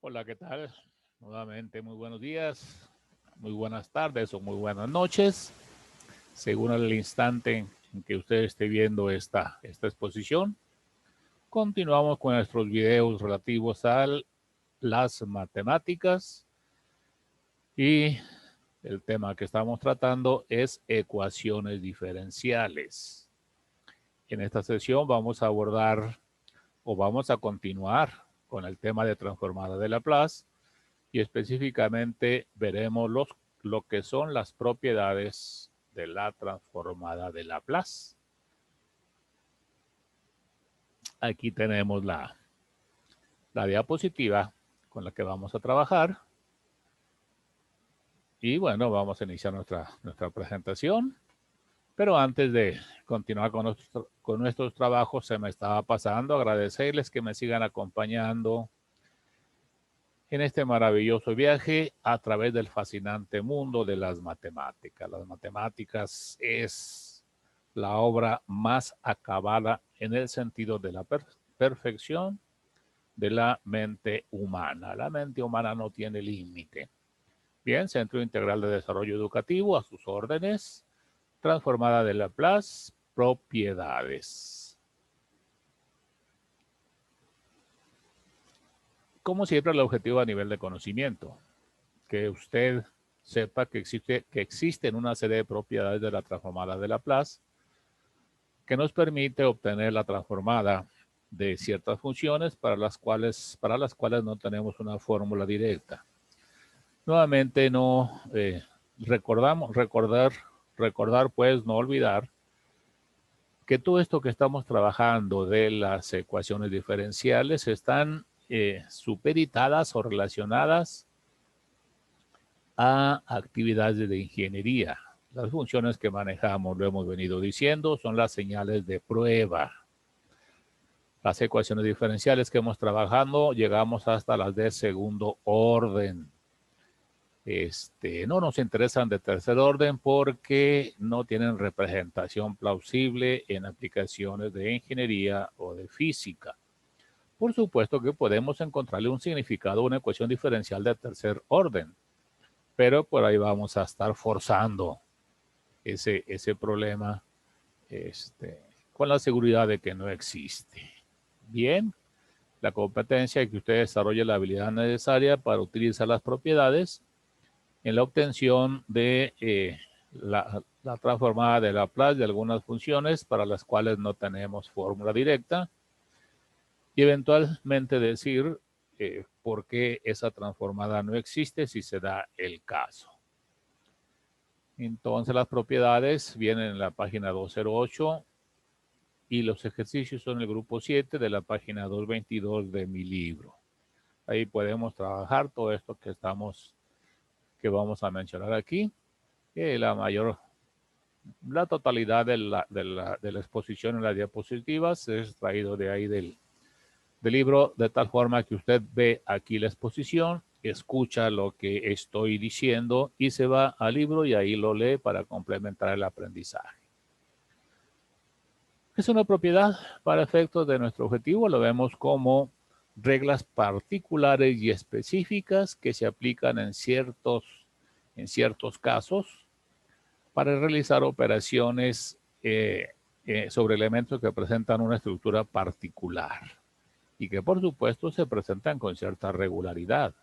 Hola, ¿qué tal? Nuevamente, muy buenos días, muy buenas tardes o muy buenas noches, según el instante en que usted esté viendo esta exposición. Continuamos con nuestros videos relativos a las matemáticas y el tema que estamos tratando es ecuaciones diferenciales. En esta sesión vamos a abordar o vamos a continuar con el tema de transformada de Laplace y específicamente veremos lo que son las propiedades de la transformada de Laplace. Aquí tenemos la diapositiva con la que vamos a trabajar. Y bueno, vamos a iniciar nuestra presentación. Pero antes de continuar con nuestros trabajos, se me estaba pasando agradecerles que me sigan acompañando en este maravilloso viaje a través del fascinante mundo de las matemáticas. Las matemáticas es la obra más acabada en el sentido de la perfección de la mente humana. La mente humana no tiene límite. Bien, Centro Integral de Desarrollo Educativo, a sus órdenes. Transformada de Laplace, propiedades. Como siempre, el objetivo a nivel de conocimiento, que usted sepa que existen una serie de propiedades de la transformada de Laplace que nos permite obtener la transformada de ciertas funciones para las cuales no tenemos una fórmula directa. Nuevamente, no recordar, pues, no olvidar que todo esto que estamos trabajando de las ecuaciones diferenciales están supeditadas o relacionadas a actividades de ingeniería. Las funciones que manejamos, lo hemos venido diciendo, son las señales de prueba. Las ecuaciones diferenciales que hemos trabajado, llegamos hasta las de segundo orden. No nos interesan de tercer orden porque no tienen representación plausible en aplicaciones de ingeniería o de física. Por supuesto que podemos encontrarle un significado a una ecuación diferencial de tercer orden, pero por ahí vamos a estar forzando ese problema con la seguridad de que no existe. Bien, la competencia es que usted desarrolle la habilidad necesaria para utilizar las propiedades en la obtención de la transformada de Laplace de algunas funciones para las cuales no tenemos fórmula directa y eventualmente decir por qué esa transformada no existe si se da el caso. Entonces las propiedades vienen en la página 208 y los ejercicios son el grupo 7 de la página 222 de mi libro. Ahí podemos trabajar todo esto que vamos a mencionar aquí. La totalidad de la exposición en las diapositivas es traído de ahí del libro, de tal forma que usted ve aquí la exposición, escucha lo que estoy diciendo y se va al libro y ahí lo lee para complementar el aprendizaje. Es una propiedad para efectos de nuestro objetivo, lo vemos como reglas particulares y específicas que se aplican en ciertos casos para realizar operaciones sobre elementos que presentan una estructura particular y que por supuesto se presentan con cierta regularidad.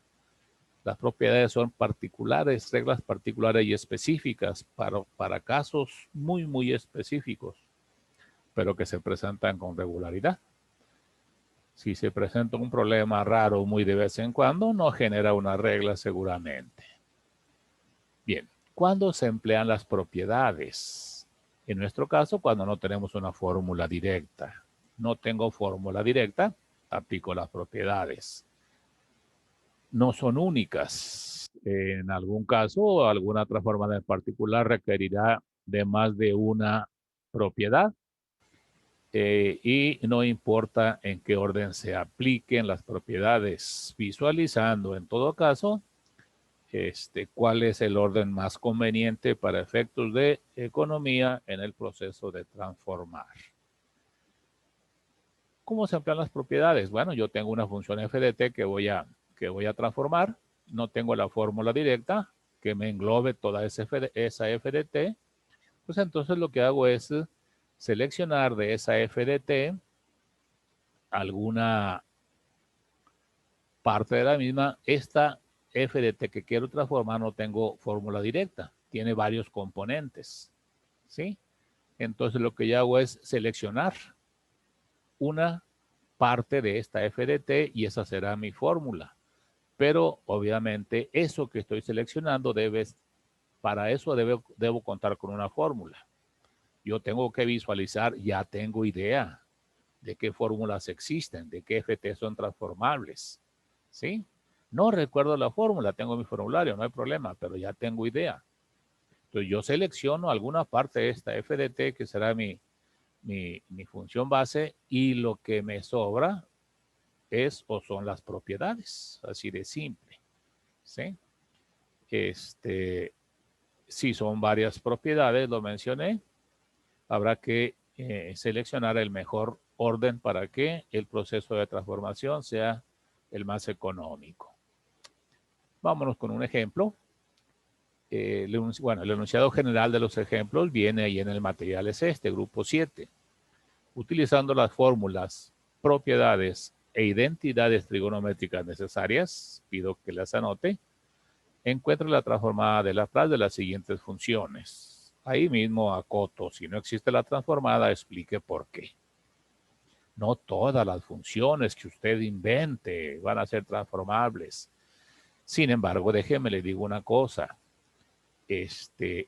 Las propiedades son particulares, reglas particulares y específicas para casos muy, muy específicos, pero que se presentan con regularidad. Si se presenta un problema raro muy de vez en cuando, no genera una regla seguramente. Bien, ¿cuándo se emplean las propiedades? En nuestro caso, cuando no tenemos una fórmula directa. No tengo fórmula directa, aplico las propiedades. No son únicas. En algún caso, alguna transformación en particular requerirá de más de una propiedad. Y no importa en qué orden se apliquen las propiedades, visualizando en todo caso cuál es el orden más conveniente para efectos de economía en el proceso de transformar. ¿Cómo se emplean las propiedades? Bueno, yo tengo una función f de t que voy a que voy a transformar. No tengo la fórmula directa que me englobe toda esa f de t. Pues entonces lo que hago es seleccionar de esa f de t alguna parte de la misma. Esta f de t que quiero transformar no tengo fórmula directa, tiene varios componentes, ¿sí? Entonces lo que yo hago es seleccionar una parte de esta f de t y esa será mi fórmula. Pero obviamente eso que estoy seleccionando para eso debo contar con una fórmula. Yo tengo que visualizar, ya tengo idea de qué fórmulas existen, de qué ft son transformables, ¿sí? No recuerdo la fórmula, tengo mi formulario, no hay problema, pero ya tengo idea. Entonces yo selecciono alguna parte de esta f de t que será mi función base y lo que me sobra es o son las propiedades, así de simple, ¿sí? Si son varias propiedades, lo mencioné, habrá que seleccionar el mejor orden para que el proceso de transformación sea el más económico. Vámonos con un ejemplo. El enunciado general de los ejemplos viene ahí en el material, es este, grupo 7. Utilizando las fórmulas, propiedades e identidades trigonométricas necesarias, pido que las anote, encuentre la transformada de Laplace de las siguientes funciones. Ahí mismo acoto, si no existe la transformada, explique por qué. No todas las funciones que usted invente van a ser transformables. Sin embargo, déjeme le digo una cosa.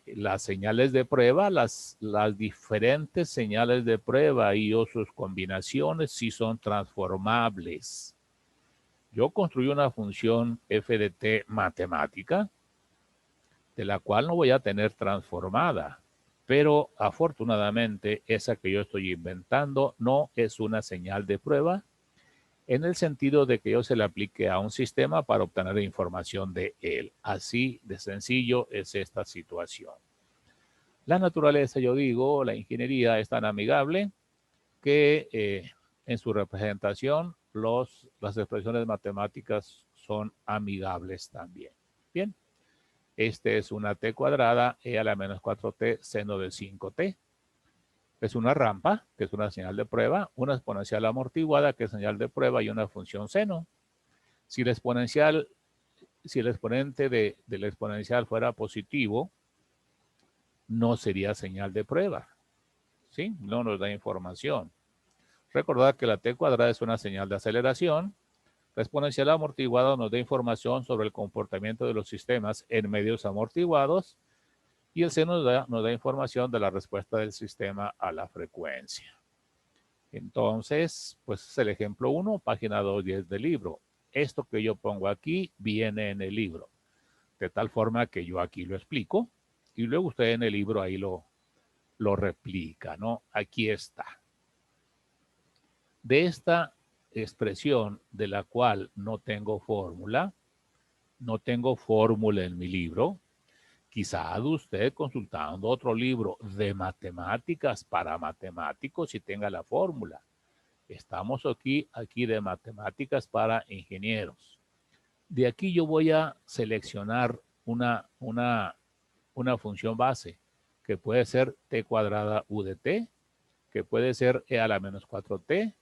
Las señales de prueba, las diferentes señales de prueba y o sus combinaciones sí son transformables. Yo construyo una función f de t matemática, de la cual no voy a tener transformada, pero afortunadamente esa que yo estoy inventando no es una señal de prueba, en el sentido de que yo se le aplique a un sistema para obtener información de él. Así de sencillo es esta situación. La naturaleza, yo digo, la ingeniería es tan amigable que en su representación las expresiones matemáticas son amigables también. Bien, este es una t cuadrada e a la menos 4t seno de 5t. Es una rampa, que es una señal de prueba, una exponencial amortiguada, que es señal de prueba, y una función seno. Si el exponente del exponencial fuera positivo, no sería señal de prueba, ¿sí? No nos da información. Recordad que la t cuadrada es una señal de aceleración. La exponencial amortiguada nos da información sobre el comportamiento de los sistemas en medios amortiguados, y el seno nos da información de la respuesta del sistema a la frecuencia. Entonces, pues es el ejemplo 1, página 210 del libro. Esto que yo pongo aquí viene en el libro, de tal forma que yo aquí lo explico y luego usted en el libro ahí lo replica, ¿no? Aquí está. De esta expresión de la cual no tengo fórmula en mi libro, quizá usted consultando otro libro de matemáticas para matemáticos y tenga la fórmula. Estamos aquí de matemáticas para ingenieros. De aquí yo voy a seleccionar una función base que puede ser t cuadrada u de t, que puede ser e a la menos 4t,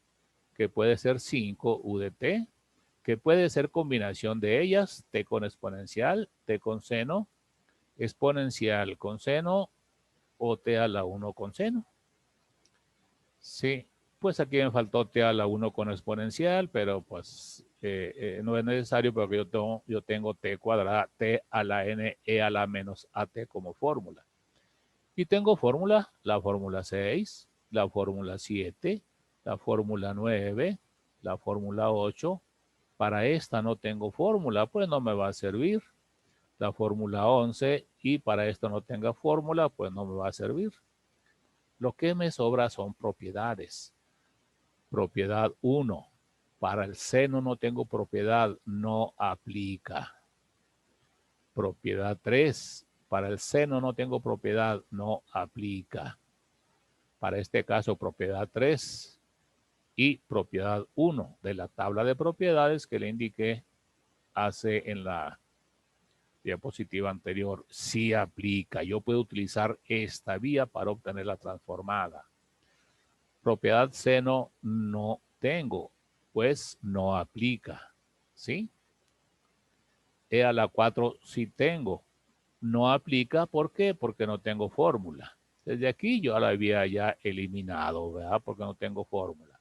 que puede ser 5 u de t, que puede ser combinación de ellas, t con exponencial, t con seno, exponencial con seno o t a la 1 con seno. Sí, pues aquí me faltó t a la 1 con exponencial, pero pues no es necesario porque yo tengo t cuadrada, t a la n, e a la menos at como fórmula. Y tengo fórmula, la fórmula 6, la fórmula 7, la fórmula 9, la fórmula 8. Para esta no tengo fórmula, pues no me va a servir. La fórmula 11, y para esto no tenga fórmula, pues no me va a servir. Lo que me sobra son propiedades. Propiedad 1. Para el seno no tengo propiedad, no aplica. Propiedad 3. Para el seno no tengo propiedad, no aplica. Para este caso, propiedad 3 y propiedad 1 de la tabla de propiedades que le indiqué hace en la diapositiva anterior, sí aplica. Yo puedo utilizar esta vía para obtener la transformada. Propiedad seno no tengo, pues no aplica, ¿sí? E a la 4 sí tengo. No aplica, ¿por qué? Porque no tengo fórmula. Desde aquí yo la había ya eliminado, ¿verdad? Porque no tengo fórmula.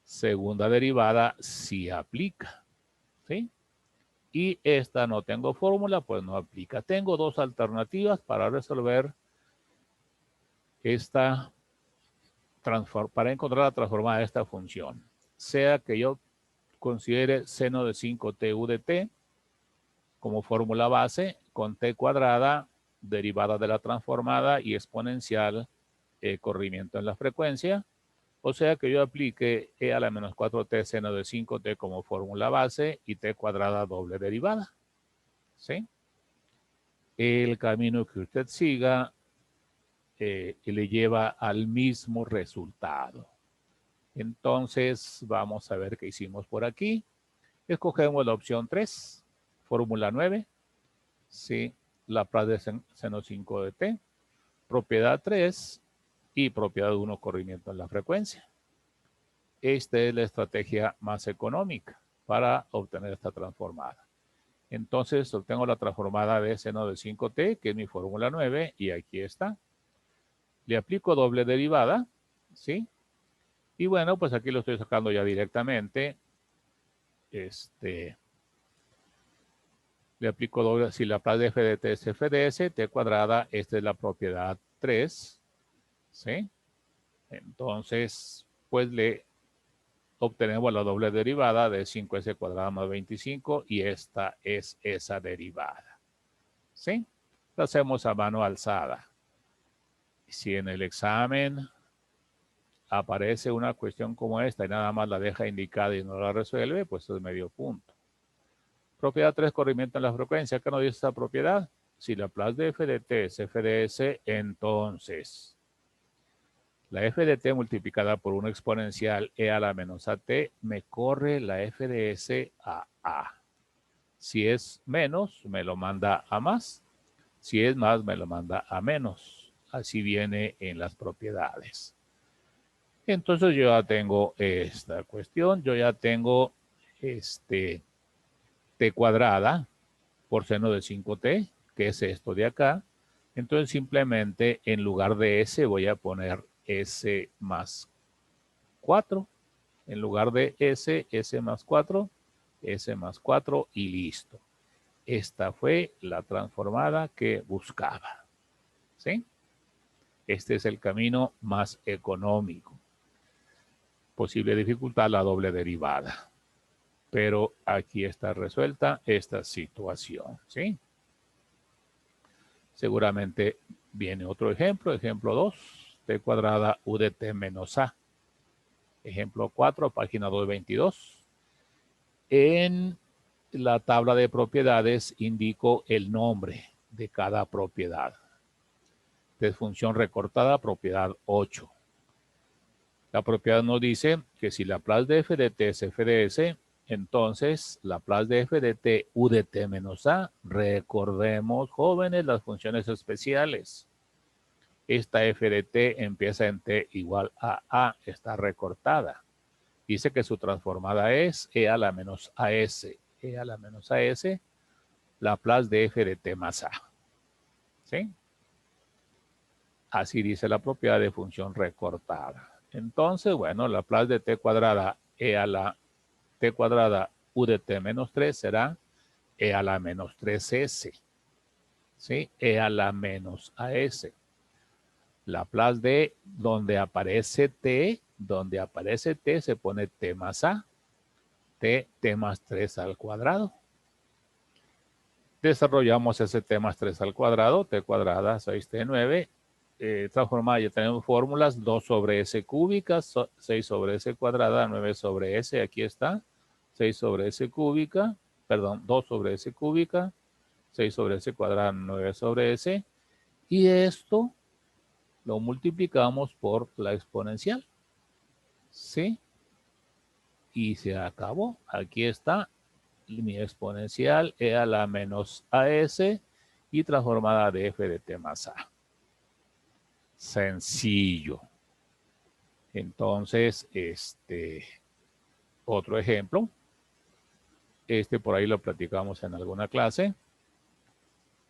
Segunda derivada sí aplica, ¿sí? Y esta no tengo fórmula, pues no aplica. Tengo dos alternativas para resolver esta para encontrar la transformada de esta función. Sea que yo considere seno de 5t u de t como fórmula base con t cuadrada, derivada de la transformada y exponencial, corrimiento en la frecuencia. O sea que yo aplique e a la menos 4t seno de 5t como fórmula base y t cuadrada doble derivada. ¿Sí? El camino que usted siga le lleva al mismo resultado. Entonces, vamos a ver qué hicimos por aquí. Escogemos la opción 3, fórmula 9. Sí, Laplace de seno 5 de t, propiedad 3 y propiedad 1, corrimiento en la frecuencia. Esta es la estrategia más económica para obtener esta transformada. Entonces, obtengo la transformada de seno de 5t, que es mi fórmula 9, y aquí está. Le aplico doble derivada, ¿sí? Y bueno, pues aquí lo estoy sacando ya directamente. Le aplico doble, si Laplace de f de t es f de s, t cuadrada, esta es la propiedad 3, ¿sí? Entonces, pues le obtenemos la doble derivada de 5s cuadrada más 25 y esta es esa derivada, ¿sí? Lo hacemos a mano alzada. Si en el examen aparece una cuestión como esta y nada más la deja indicada y no la resuelve, pues es medio punto. Propiedad 3, corrimiento en la frecuencia. ¿Qué nos dice esta propiedad? Si Laplace de f de t es f de s, entonces la f de t multiplicada por una exponencial e a la menos at me corre la f de s a a. Si es menos, me lo manda a más. Si es más, me lo manda a menos. Así viene en las propiedades. Entonces yo ya tengo esta cuestión. Yo ya tengo t cuadrada por seno de 5t, que es esto de acá. Entonces simplemente en lugar de s voy a poner s más 4. En lugar de s, s más 4, s más 4 y listo. Esta fue la transformada que buscaba. ¿Sí? Este es el camino más económico. Posible dificultad, la doble derivada. Pero aquí está resuelta esta situación. ¿Sí? Seguramente viene otro ejemplo. Ejemplo 2, t cuadrada u de t menos a. Ejemplo 4, página 222. En la tabla de propiedades indico el nombre de cada propiedad. De función recortada, propiedad 8. La propiedad nos dice que si Laplace de f de t es f de s, entonces Laplace de f de t u de t menos a, recordemos, jóvenes, las funciones especiales. Esta f de t empieza en t igual a, está recortada. Dice que su transformada es e a la menos as. E a la menos as, Laplace de f de t más a. ¿Sí? Así dice la propiedad de función recortada. Entonces, bueno, Laplace de t cuadrada e a la t cuadrada u de t menos 3 será e a la menos 3s. ¿Sí? E a la menos as. Laplace de donde aparece t se pone t más a. T más 3 al cuadrado. Desarrollamos ese t más 3 al cuadrado, t cuadrada 6t9. Transformada, ya tenemos fórmulas, 2 sobre s cúbica, 6 sobre s cuadrada, 9 sobre s, aquí está, 6 sobre s cúbica, perdón, 2 sobre s cúbica, 6 sobre s cuadrada, 9 sobre s, y esto lo multiplicamos por la exponencial, ¿sí? Y se acabó, aquí está mi exponencial e a la menos AS y transformada de f de t más a. Sencillo. Entonces, otro ejemplo. Por ahí lo platicamos en alguna clase.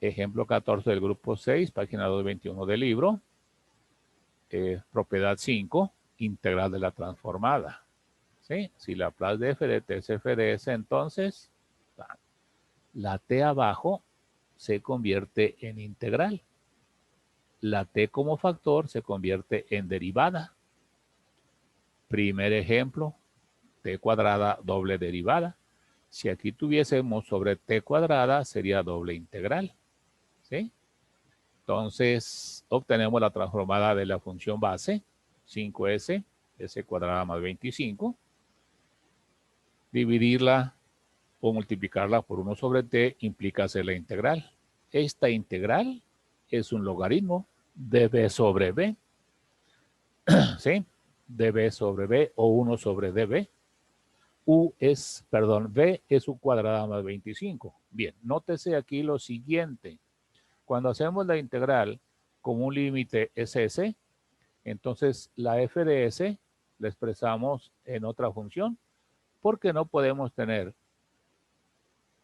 Ejemplo 14 del grupo 6, página 221 del libro. Propiedad 5, integral de la transformada. ¿Sí? Si la Laplace de f de t es f de s, entonces la t abajo se convierte en integral. La t como factor se convierte en derivada. Primer ejemplo, t cuadrada doble derivada. Si aquí tuviésemos sobre t cuadrada, sería doble integral. ¿Sí? Entonces, obtenemos la transformada de la función base, 5s, s cuadrada más 25. Dividirla o multiplicarla por 1 sobre t implica hacer la integral. Esta integral es un logaritmo de b sobre b. ¿Sí? De b sobre b o 1 sobre db. B es u cuadrada más 25. Bien, nótese aquí lo siguiente. Cuando hacemos la integral con un límite ss, entonces la f de s la expresamos en otra función, porque no podemos tener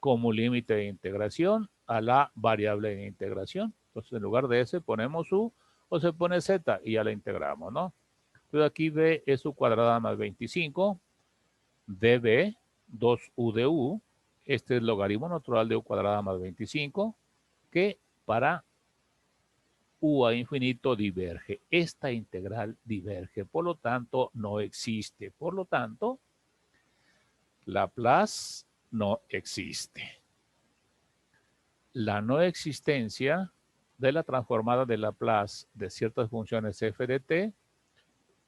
como límite de integración a la variable de integración. Entonces, en lugar de s ponemos u o se pone z y ya la integramos, ¿no? Entonces, aquí b es u cuadrada más 25, db, 2u de u, este es el logaritmo natural de u cuadrada más 25, que para u a infinito diverge. Esta integral diverge, por lo tanto, no existe. Por lo tanto, Laplace no existe. La no existencia de la transformada de Laplace de ciertas funciones f de t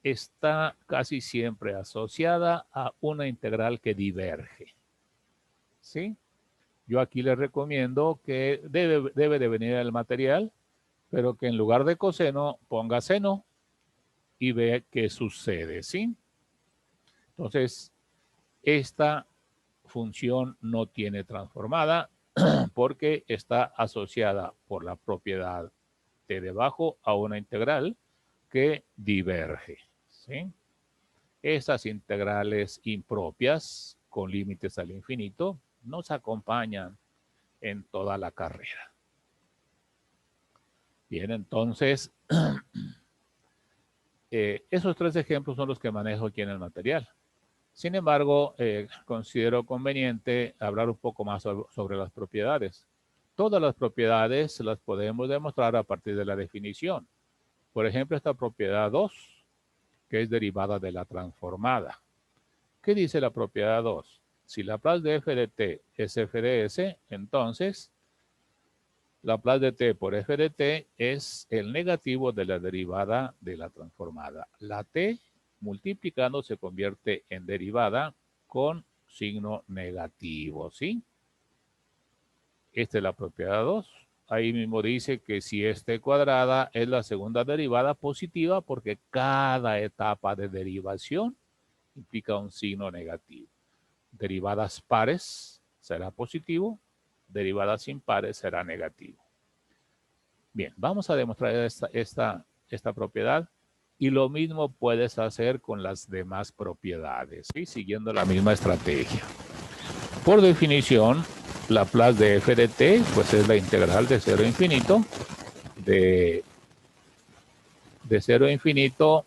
está casi siempre asociada a una integral que diverge. ¿Sí? Yo aquí les recomiendo que debe de venir el material, pero que en lugar de coseno ponga seno y ve qué sucede. ¿Sí? Entonces, esta función no tiene transformada porque está asociada por la propiedad de debajo a una integral que diverge. ¿Sí? Estas integrales impropias con límites al infinito nos acompañan en toda la carrera. Bien, entonces, esos tres ejemplos son los que manejo aquí en el material. Sin embargo, considero conveniente hablar un poco más sobre las propiedades. Todas las propiedades las podemos demostrar a partir de la definición. Por ejemplo, esta propiedad 2, que es derivada de la transformada. ¿Qué dice la propiedad 2? Si Laplace de f de t es f de s, entonces Laplace de t por f de t es el negativo de la derivada de la transformada. La t multiplicando se convierte en derivada con signo negativo, ¿sí? Esta es la propiedad 2. Ahí mismo dice que si es t cuadrada es la segunda derivada positiva porque cada etapa de derivación implica un signo negativo. Derivadas pares será positivo, derivadas impares será negativo. Bien, vamos a demostrar esta propiedad y lo mismo puedes hacer con las demás propiedades, ¿sí? Siguiendo la misma estrategia. Por definición, Laplace de f de t pues es la integral de 0 a infinito de 0 a infinito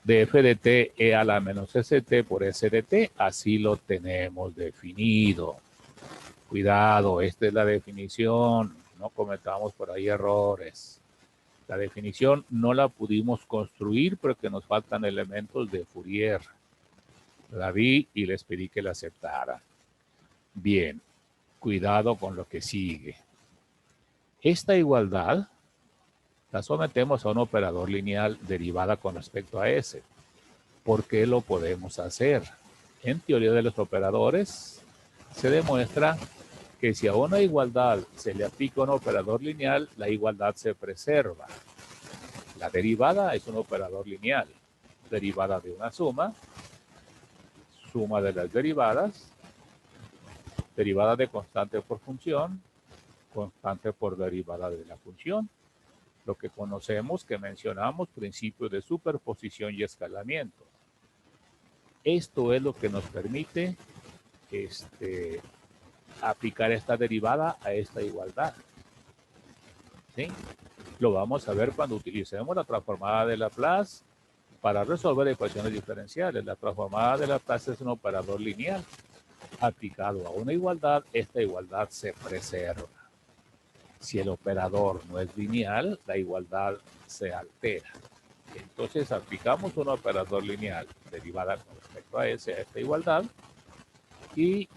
de f de t e a la menos st por s de t. Así lo tenemos definido. Cuidado, esta es la definición. No cometamos por ahí errores. La definición no la pudimos construir porque nos faltan elementos de Fourier. La vi y les pedí que la aceptaran. Bien, cuidado con lo que sigue. Esta igualdad la sometemos a un operador lineal derivada con respecto a S. ¿Por qué lo podemos hacer? En teoría de los operadores se demuestra que si a una igualdad se le aplica un operador lineal, la igualdad se preserva. La derivada es un operador lineal, derivada de una suma de las derivadas, Derivada de constante por función, constante por derivada de la función. Lo que conocemos, que mencionamos, principio de superposición y escalamiento. Esto es lo que nos permite aplicar esta derivada a esta igualdad. ¿Sí? Lo vamos a ver cuando utilicemos la transformada de Laplace para resolver ecuaciones diferenciales. La transformada de Laplace es un operador lineal. Aplicado a una igualdad, esta igualdad se preserva. Si el operador no es lineal, la igualdad se altera. Entonces aplicamos un operador lineal derivada con respecto a esta igualdad y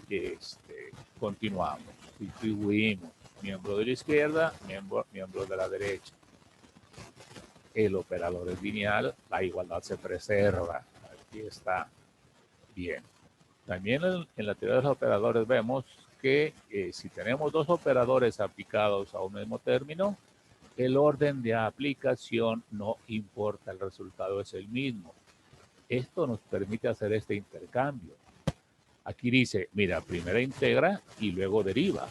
continuamos. Distribuimos miembro de la izquierda, miembro de la derecha. El operador es lineal, la igualdad se preserva. Aquí está. Bien. También en la teoría de los operadores vemos que si tenemos dos operadores aplicados a un mismo término, el orden de aplicación no importa, el resultado es el mismo. Esto nos permite hacer este intercambio. Aquí dice, mira, primero integra y luego deriva.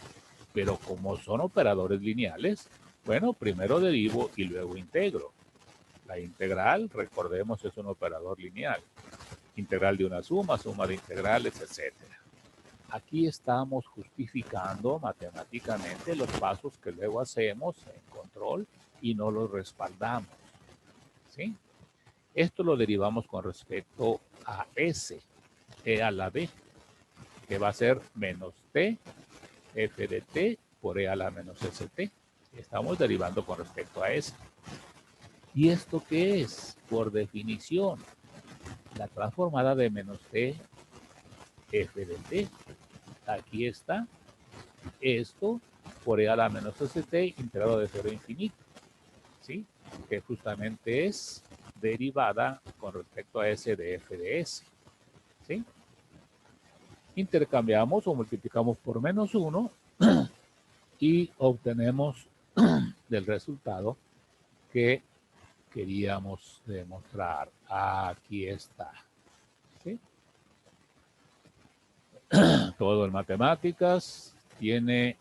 Pero como son operadores lineales, bueno, primero derivo y luego integro. La integral, recordemos, es un operador lineal. Integral de una suma, suma de integrales, etc. Aquí estamos justificando matemáticamente los pasos que luego hacemos en control y no los respaldamos. ¿Sí? Esto lo derivamos con respecto a S, E a la D, que va a ser menos T, F de T por E a la menos ST. Estamos derivando con respecto a S. ¿Y esto qué es? Por definición, la transformada de menos T, F de T. Aquí está. Esto por E a la menos ST integrado de 0 a infinito. ¿Sí? Que justamente es derivada con respecto a S de F de S. ¿Sí? Intercambiamos o multiplicamos por menos 1 y obtenemos del resultado que queríamos demostrar. Aquí está. ¿Sí? Todo en matemáticas tiene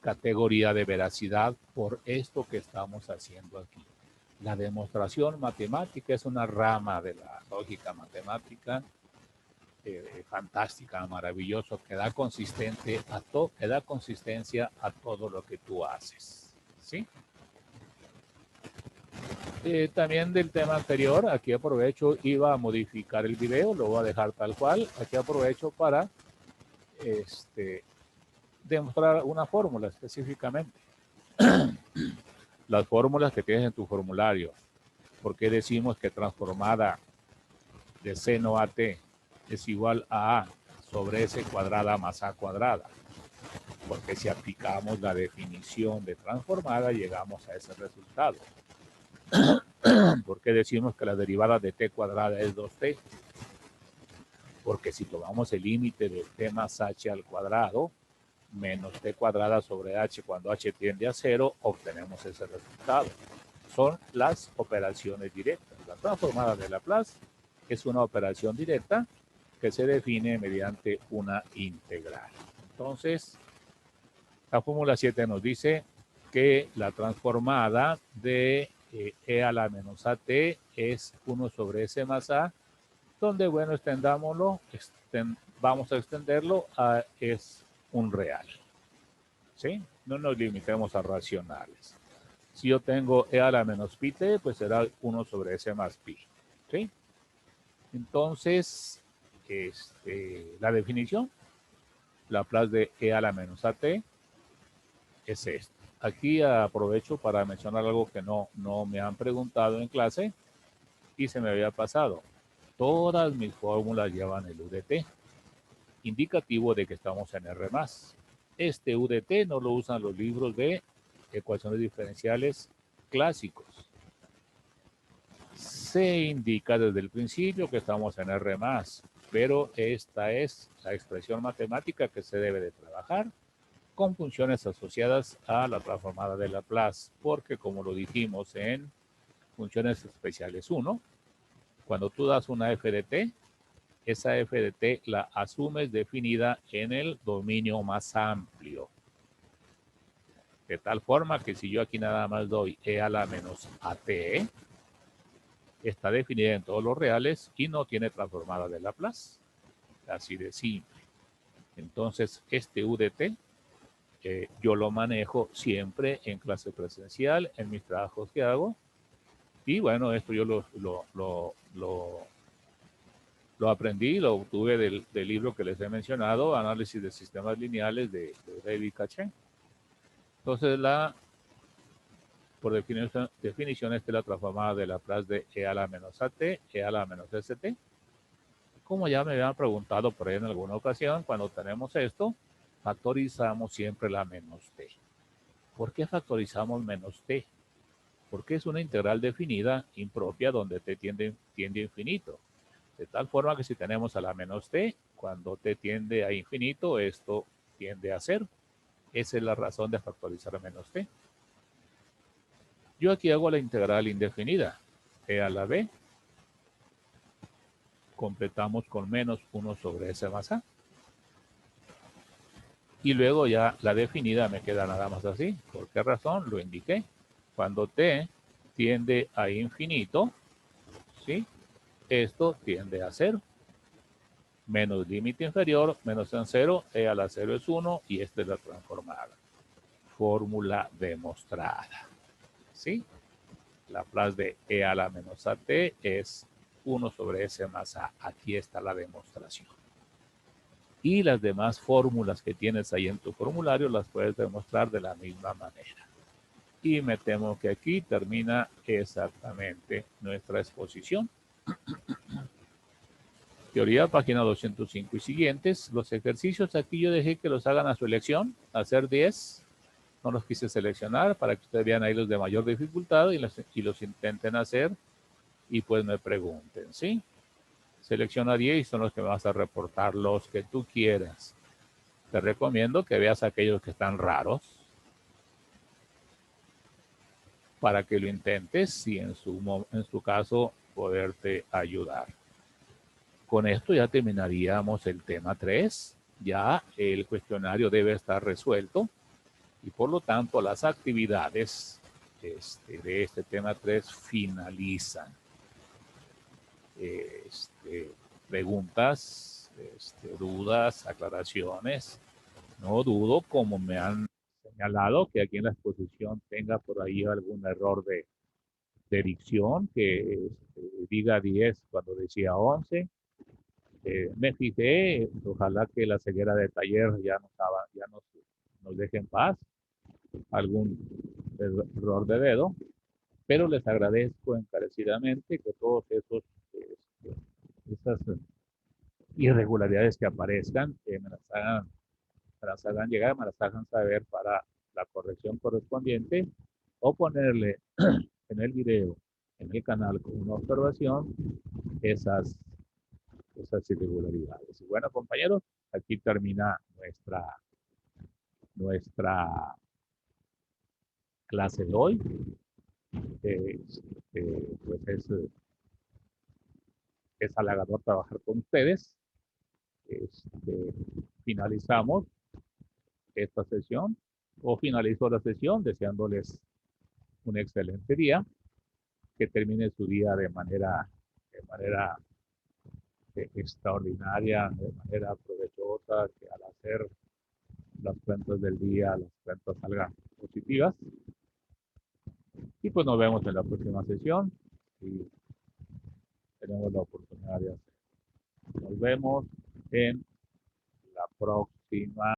categoría de veracidad por esto que estamos haciendo aquí. La demostración matemática es una rama de la lógica matemática fantástica, maravilloso, que da consistencia a todo lo que tú haces. ¿Sí? También del tema anterior, aquí aprovecho, iba a modificar el video, lo voy a dejar tal cual. Aquí aprovecho para demostrar una fórmula específicamente. Las fórmulas que tienes en tu formulario. ¿Por qué decimos que transformada de seno a t es igual a sobre s cuadrada más a cuadrada? Porque si aplicamos la definición de transformada, llegamos a ese resultado. ¿Por qué decimos que la derivada de t cuadrada es 2t? Porque si tomamos el límite de t más h al cuadrado, menos t cuadrada sobre h cuando h tiende a 0, obtenemos ese resultado. Son las operaciones directas. La transformada de Laplace es una operación directa que se define mediante una integral. Entonces, la fórmula 7 nos dice que la transformada de e a la menos at es 1 sobre s más a, donde, bueno, extendámoslo, vamos a extenderlo a es un real. ¿Sí? No nos limitemos a racionales. Si yo tengo e a la menos pi t, pues será 1 sobre s más pi. ¿Sí? Entonces, la definición, Laplace de e a la menos at es esto. Aquí aprovecho para mencionar algo que no me han preguntado en clase y se me había pasado. Todas mis fórmulas llevan el UDT, indicativo de que estamos en R+. Este UDT no lo usan los libros de ecuaciones diferenciales clásicos. Se indica desde el principio que estamos en R+, pero esta es la expresión matemática que se debe de trabajar con funciones asociadas a la transformada de Laplace, porque como lo dijimos en funciones especiales 1, cuando tú das una f de t, esa f de t la asumes definida en el dominio más amplio. De tal forma que si yo aquí nada más doy e a la menos at, está definida en todos los reales y no tiene transformada de Laplace. Así de simple. Entonces, este u de t, yo lo manejo siempre en clase presencial, en mis trabajos que hago. Y bueno, esto yo lo aprendí, lo obtuve del libro que les he mencionado, Análisis de Sistemas Lineales de David Caché. Entonces, por definición, esta es la transformada de Laplace de e a la menos at, e a la menos st. Como ya me habían preguntado por ahí en alguna ocasión, cuando tenemos esto, factorizamos siempre la menos t. ¿Por qué factorizamos menos t? Porque es una integral definida impropia donde t tiende a infinito. De tal forma que si tenemos a la menos t, cuando t tiende a infinito, esto tiende a 0. Esa es la razón de factorizar a menos t. Yo aquí hago la integral indefinida, e a la b, completamos con menos 1 sobre s más a. Y luego ya la definida me queda nada más así. ¿Por qué razón? Lo indiqué. Cuando t tiende a infinito, ¿sí? Esto tiende a 0. Menos límite inferior, menos en 0, e a la 0 es 1 y esta es la transformada. Fórmula demostrada. ¿Sí? Laplace de e a la menos at es 1 sobre s más a. Aquí está la demostración. Y las demás fórmulas que tienes ahí en tu formulario las puedes demostrar de la misma manera. Y me temo que aquí termina exactamente nuestra exposición. Teoría, página 205 y siguientes. Los ejercicios aquí yo dejé que los hagan a su elección, hacer 10. No los quise seleccionar para que ustedes vean ahí los de mayor dificultad y los intenten hacer y pues me pregunten, ¿sí? Selecciona 10 y son los que vas a reportar, los que tú quieras. Te recomiendo que veas aquellos que están raros para que lo intentes y en su caso poderte ayudar. Con esto ya terminaríamos el tema 3. Ya el cuestionario debe estar resuelto y por lo tanto las actividades de este tema 3 finalizan. Preguntas, dudas, aclaraciones. No dudo, como me han señalado, que aquí en la exposición tenga por ahí algún error de dicción, que diga 10 cuando decía 11. Me fijé, ojalá que la ceguera de taller ya nos deje en paz, algún error de dedo, pero les agradezco encarecidamente que todos esas irregularidades que aparezcan, me las hagan llegar, me las hagan saber para la corrección correspondiente o ponerle en el video, en el canal con una observación, esas irregularidades. Y bueno, compañeros, aquí termina nuestra clase de hoy. Pues es halagador trabajar con ustedes. Finalizamos esta sesión o finalizo la sesión deseándoles un excelente día, que termine su día de manera extraordinaria, de manera provechosa, que al hacer las cuentas del día, las cuentas salgan positivas. Y pues nos vemos en la próxima sesión y tenemos la oportunidad de hacer. Nos vemos en la próxima.